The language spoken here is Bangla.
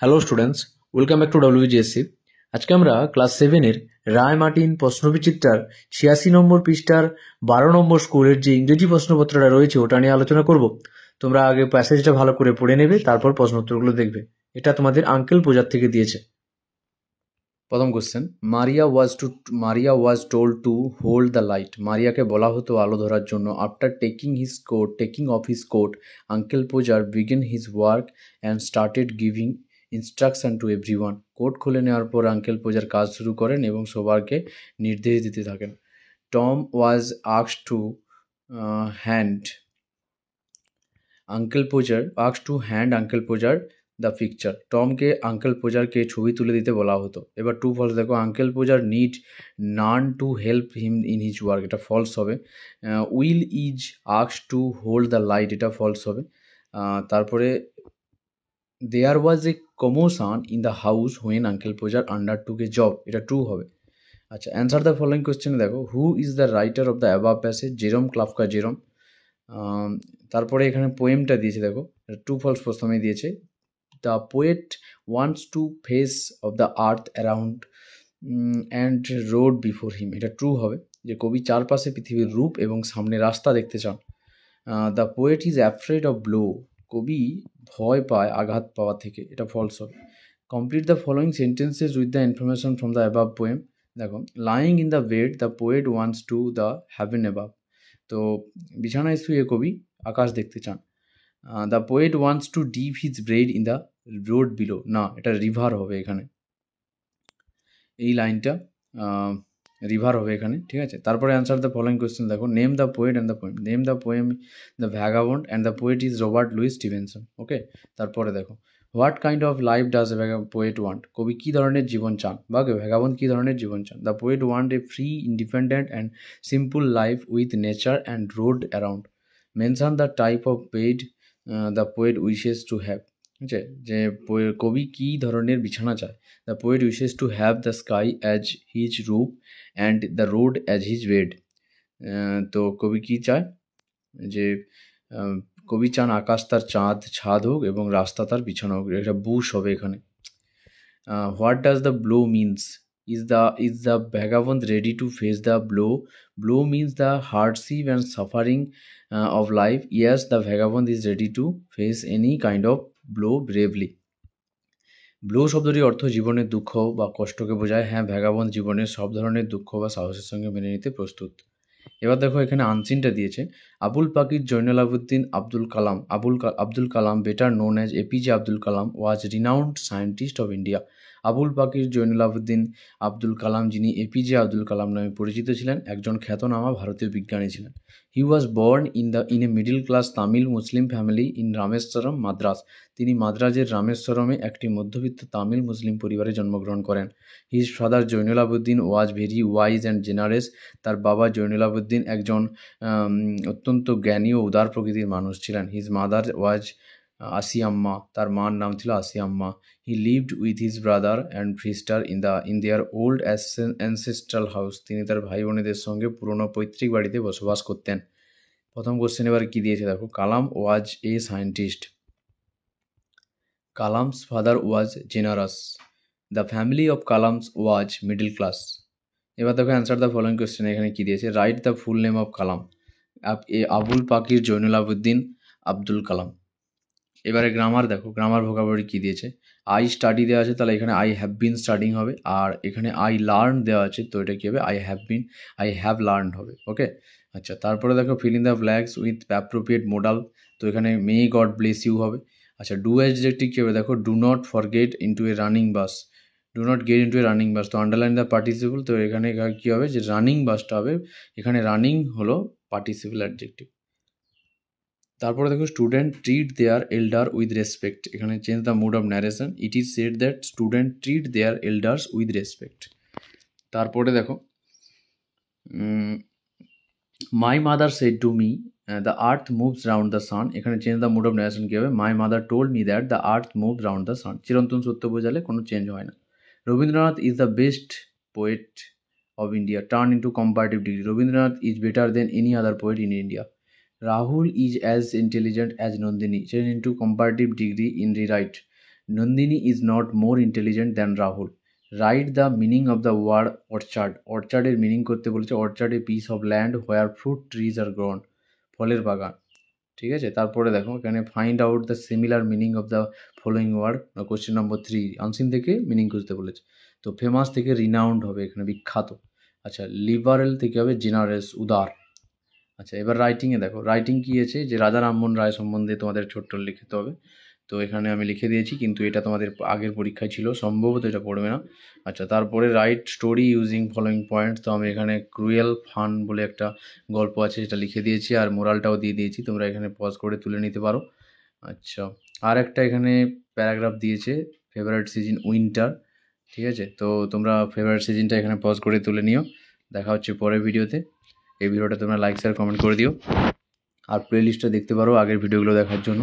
Hello students, welcome back to WGSC. আজকে আমরা ক্লাস 7-এর রায় মার্টিন প্রশ্নবিচিত্রার 86 নম্বর পৃষ্ঠার 12 নম্বর স্কুলের যে ইংরেজি প্রশ্নপত্রটা রয়েছে ওটা নিয়ে আলোচনা করব। তোমরা আগে প্যাসেজটা ভালো করে পড়ে নেবে, তারপর প্রশ্নোত্তরগুলো দেখবে। এটা তোমাদের আঙ্কেল পূজার থেকে দিয়েছে। প্রথম question, Maria was told to hold the light. মারিয়াকে বলা হতো আলো ধরার জন্য। After taking off his coat, uncle Podger begin his work and started giving instruction to everyone. Coat খুলে নেওয়ার পর আঙ্কেল পূজার কাজ শুরু করেন এবং সবাইকে নির্দেশ দিতে থাকেন। Tom was asked to hand uncle Podger the picture. টমকে আঙ্কেল পূজারকে ছবি তুলে দিতে বলা হতো। এবার টু ফলস দেখো, uncle Podger need none to help him in his work, এটা ফলস হবে। Will is asked to hold the light, এটা ফলস হবে। তারপরে there was a commotion in the house when uncle Podger undertook A job, এটা ট্রু হবে। আচ্ছা, অ্যান্সার দ্য ফলোয়িং কোয়েশ্চেনে দেখো, who is the writer of the above passage? Jerome Klapka Jerome. তারপরে এখানে পোয়েমটা দিয়েছে, দেখো ট্রু ফলস প্রথমে দিয়েছে। The poet wants to face of the earth around and road before him, এটা ট্রু হবে, যে কবি চারপাশে পৃথিবীর রূপ এবং সামনে রাস্তা দেখতে চান। The poet is afraid of blow, কবি ভয় পায় আঘাত পাওয়া থেকে, এটা ফলস হবে। Complete the following sentences with the information from the above poem. দেখো, lying in the bed the poet wants to the heaven above, তো বিছানায় শুয়ে কবি আকাশ দেখতে চান। The poet wants to dip his bread in the road below, না, এটা রিভার হবে এখানে, এই লাইনটা রিভার হবে এখানে, ঠিক আছে। তারপরে অ্যান্সার দ্য ফলোয়িং কোয়েশ্চেন দেখো, name the poet and the poem. Name the poem the vagabond and the poet is Robert Louis Stevenson, okay. তারপরে দেখো, what kind of life does poet want? কবি কী ধরনের জীবন চান বা ভ্যাগাবন্ড কী ধরনের জীবন চান? The poet want a free, independent and simple life with nature and road around. Mention the type of bed the poet wishes to have, ঠিক আছে, যে কবি কী ধরনের বিছানা চায়। The poet wishes to have the sky as his roof and the road as his bed. তো কবি কী চায়, যে কবি চান আকাশ তার ছাদ হোক এবং রাস্তা তার বিছানা হোক, এটা বুশ হবে এখানে। What does the blow means? Is the vagabond ready to face the blow? Blow means the hardship and suffering of life. Yes, the vagabond is ready to face any kind of blow bravely. Blow শব্দটির অর্থ জীবনের দুঃখ বা কষ্টকে বোঝায়। হ্যাঁ, ভ্যাগাবন্ড জীবনের সব ধরনের দুঃখ বা সাহসের সঙ্গে মেনে নিতে প্রস্তুত। এবার দেখো, এখানে আনসিনটা দিয়েছে। Abul Pakir Jainul Abedin Abdul Kalam, better known as APJ Abdul Kalam, was renowned scientist of India. Abul Pakir Jainul Abedin Abdul Kalam, যিনি এপিজে আব্দুল কালাম নামে পরিচিত ছিলেন, একজন খ্যাতনামা ভারতীয় বিজ্ঞানী ছিলেন। He was born in a middle class Tamil Muslim family in Rameswaram, Madras. তিনি মাদ্রাজের রামেশ্বরমে একটি মধ্যবিত্ত তামিল মুসলিম পরিবারে জন্মগ্রহণ করেন। His father Zainul Abedin was very wise and generous. তার বাবা জৈনুল আবেদিন একজন অত্যন্ত জ্ঞানী ও উদার প্রকৃতির মানুষ ছিলেন। হিজ মাদার ওয়াজ আসিয়াম্মা, তার মার নাম ছিল Ashiamma. He lived with his brother and sister in their old ancestral house. তিনি তার ভাই বোনেদের সঙ্গে পুরনো পৈতৃক বাড়িতে বসবাস করতেন। প্রথম কোশ্চেন এবার কী দিয়েছে দেখো, Kalam was a scientist. Kalam's father was generous. The family of Kalam's was middle class. এবার দেখো, অ্যান্সার দ্য ফলোয়িং কোয়েশ্চেন এখানে কী দিয়েছে। Write the full name of Kalam. Abul Pakir Jainul Abedin Abdul Kalam. এবারে গ্রামার দেখো, গ্রামার ভোকাবুলারি কী দিয়েছে। আই স্টাডি দেওয়া আছে, তাহলে এখানে আই হ্যাভ বিন স্টাডিং হবে। আর এখানে আই লার্ন দেওয়া আছে, তো এটা কী হবে, আই হ্যাভ লার্নড হবে, ওকে। আচ্ছা, তারপরে দেখো, fill in the blanks with appropriate modal, তো এখানে মে গড ব্লেস ইউ হবে। আচ্ছা, ডু অ্যাডজেক্টিভ কী হবে দেখো, do not forget into A running bus, do not get into A running bus, তো আন্ডারলাইন দ্য পার্টিসিপল, তো এখানে কী হবে, যে রানিং বাসটা হবে, এখানে রানিং হলো পার্টিসিপল অ্যাডজেক্টিভ। তারপরে দেখো, student treat their elder with respect, এখানে change the mood of narration. It is said that student treat their elders with respect. তারপরে দেখো, my mother said to me the earth moves round the sun, এখানে change the mood of narration কী হবে, my mother told me that the earth move round the sun. চিরন্তন সত্য বোঝালে কোনো চেঞ্জ হয় না। Rabindranath is the best poet of India, turn into comparative degree. Rabindranath is better than any other poet in India. Rahul is as intelligent as Nandini, change into comparative degree in rewrite. Nandini is not more intelligent than Rahul. Write the meaning of the word orchard. অর্চার্ডের মিনিং করতে বলেছে, orchard a piece of land where fruit trees are grown. ফলের বাগান, ঠিক আছে। তারপরে দেখো এখানে find out the similar meaning of the following word. Question number 3 unseen থেকে মিনিং খুঁজতে বলেছে। তো ফেমাস থেকে রিনাউন্ড হবে এখানে বিখ্যাত। আচ্ছা, লিবারেল থেকে হবে জেনারেস উদার। আচ্ছা, এবার রাইটিংয়ে দেখো, রাইটিং কী আছে যে রাজা রামমোহন রায় সম্বন্ধে তোমাদের ছোট্ট লিখতে হবে। তো এখানে আমি লিখে দিয়েছি, কিন্তু এটা তোমাদের আগের পরীক্ষায় ছিল, সম্ভবত এটা পড়বে না। আচ্ছা, তারপরে write story using following point. তো আমি এখানে ক্রুয়েল ফান বলে একটা গল্প আছে, সেটা লিখে দিয়েছি, আর মোরালটাও দিয়ে দিয়েছি, তোমরা এখানে পজ করে তুলে নিতে পারো। আচ্ছা, আর একটা এখানে প্যারাগ্রাফ দিয়েছে, ফেভারিট সিজন উইন্টার, ঠিক আছে। তো তোমরা ফেভারিট সিজনটা এখানে পজ করে তুলে নিও। দেখা হচ্ছে পরের ভিডিওতে। এই ভিডিওটা তোমরা লাইক শেয়ার কমেন্ট করে দিও, আর প্লেলিস্টটা দেখতে পারো আগের ভিডিওগুলো দেখার জন্য।